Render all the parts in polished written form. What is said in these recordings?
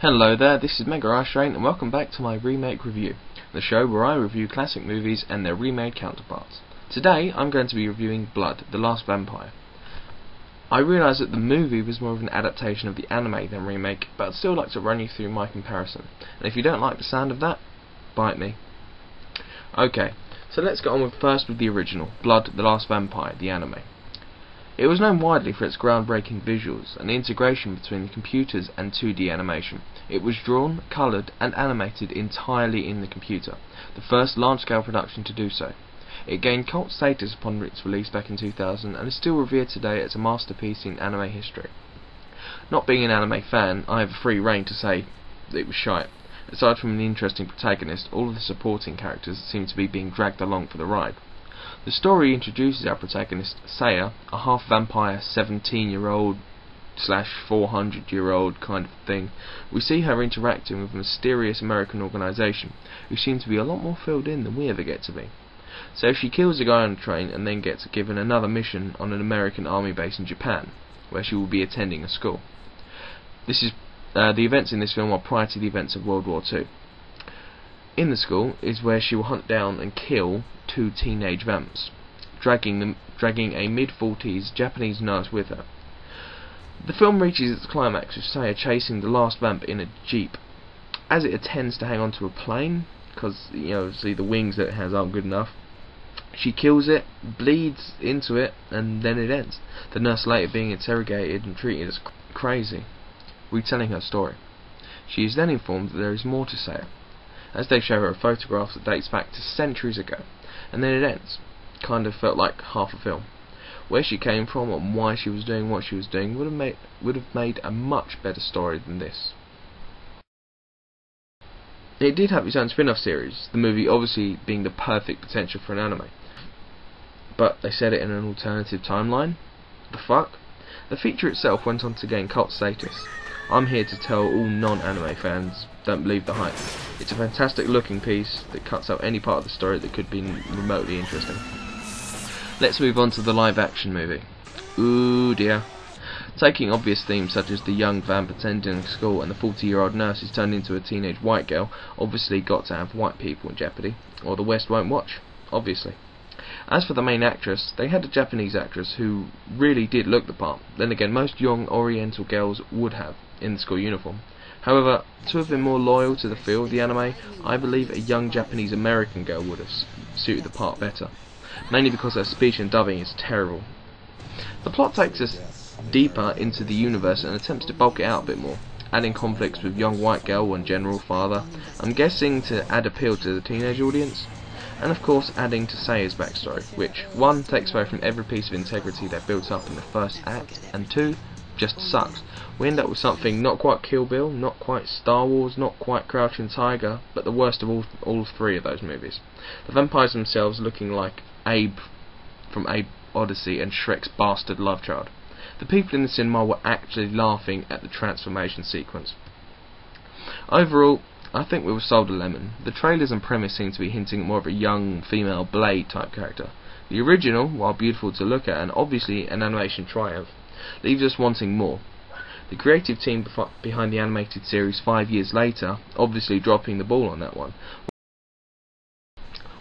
Hello there, this is Mega Ashrain and welcome back to my Remake review, the show where I review classic movies and their remade counterparts. Today I'm going to be reviewing Blood, The Last Vampire. I realise that the movie was more of an adaptation of the anime than remake, but I'd still like to run you through my comparison. And if you don't like the sound of that, bite me. Okay, so let's get on first with the original, Blood, The Last Vampire, the anime. It was known widely for its groundbreaking visuals and the integration between the computers and 2D animation. It was drawn, coloured and animated entirely in the computer, the first large-scale production to do so. It gained cult status upon its release back in 2000 and is still revered today as a masterpiece in anime history. Not being an anime fan, I have a free rein to say that it was shite. Aside from an interesting protagonist, all of the supporting characters seem to be being dragged along for the ride. The story introduces our protagonist, Saya, a half-vampire 17-year-old / 400-year-old kind of thing. We see her interacting with a mysterious American organisation, who seem to be a lot more filled in than we ever get to be. So she kills a guy on a train and then gets given another mission on an American army base in Japan, where she will be attending a school. The events in this film are prior to the events of World War II. In the school is where she will hunt down and kill 2 teenage vamps, dragging a mid-40s Japanese nurse with her. The film reaches its climax with Saya chasing the last vamp in a jeep. As it attempts to hang onto a plane, because obviously the wings that it has aren't good enough, she kills it, bleeds into it, and then it ends. The nurse later being interrogated and treated as crazy, retelling her story. She is then informed that there is more to Saya, as they show her a photograph that dates back to centuries ago, and then it ends. Kind of felt like half a film. Where she came from and why she was doing what she was doing would have made a much better story than this. It did have its own spin-off series, the movie obviously being the perfect potential for an anime. But they set it in an alternative timeline? The fuck? The feature itself went on to gain cult status. I'm here to tell all non-anime fans, don't believe the hype. It's a fantastic looking piece that cuts out any part of the story that could be remotely interesting. Let's move on to the live action movie. Ooh dear. Taking obvious themes such as the young vamp attending school and the 40-year-old nurse who's turned into a teenage white girl, obviously got to have white people in jeopardy, or the West won't watch, obviously. As for the main actress, they had a Japanese actress who really did look the part. Then again, most young Oriental girls would have, in the school uniform. However, to have been more loyal to the feel of the anime, I believe a young Japanese American girl would have suited the part better, mainly because her speech and dubbing is terrible. The plot takes us deeper into the universe and attempts to bulk it out a bit more, adding conflicts with young white girl and general father, I'm guessing to add appeal to the teenage audience, and of course adding to Saya's backstory, which 1 takes away from every piece of integrity they built up in the first act, and 2 just sucks. We end up with something not quite Kill Bill, not quite Star Wars, not quite Crouching Tiger, but the worst of all 3 of those movies. The vampires themselves looking like Abe from Abe Odyssey and Shrek's bastard love child. The people in the cinema were actually laughing at the transformation sequence. Overall, I think we were sold a lemon. The trailers and premise seem to be hinting at more of a young female Blade type character. The original, while beautiful to look at and obviously an animation triumph, leaves us wanting more. The creative team behind the animated series 5 years later obviously dropping the ball on that one,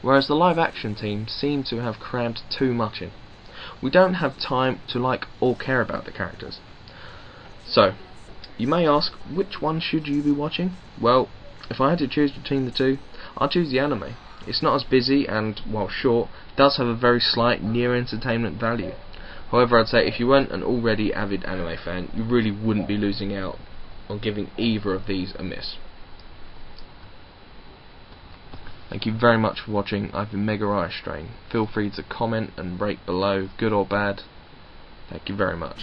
whereas the live action team seem to have crammed too much in. We don't have time to like or care about the characters. So, you may ask, which one should you be watching? Well, if I had to choose between the 2, I'd choose the anime. It's not as busy and, while short, does have a very slight near entertainment value. However, I'd say if you weren't an already avid anime fan, you really wouldn't be losing out on giving either of these a miss. Thank you very much for watching. I've been Mega Ashrain. Feel free to comment and rate below, good or bad. Thank you very much.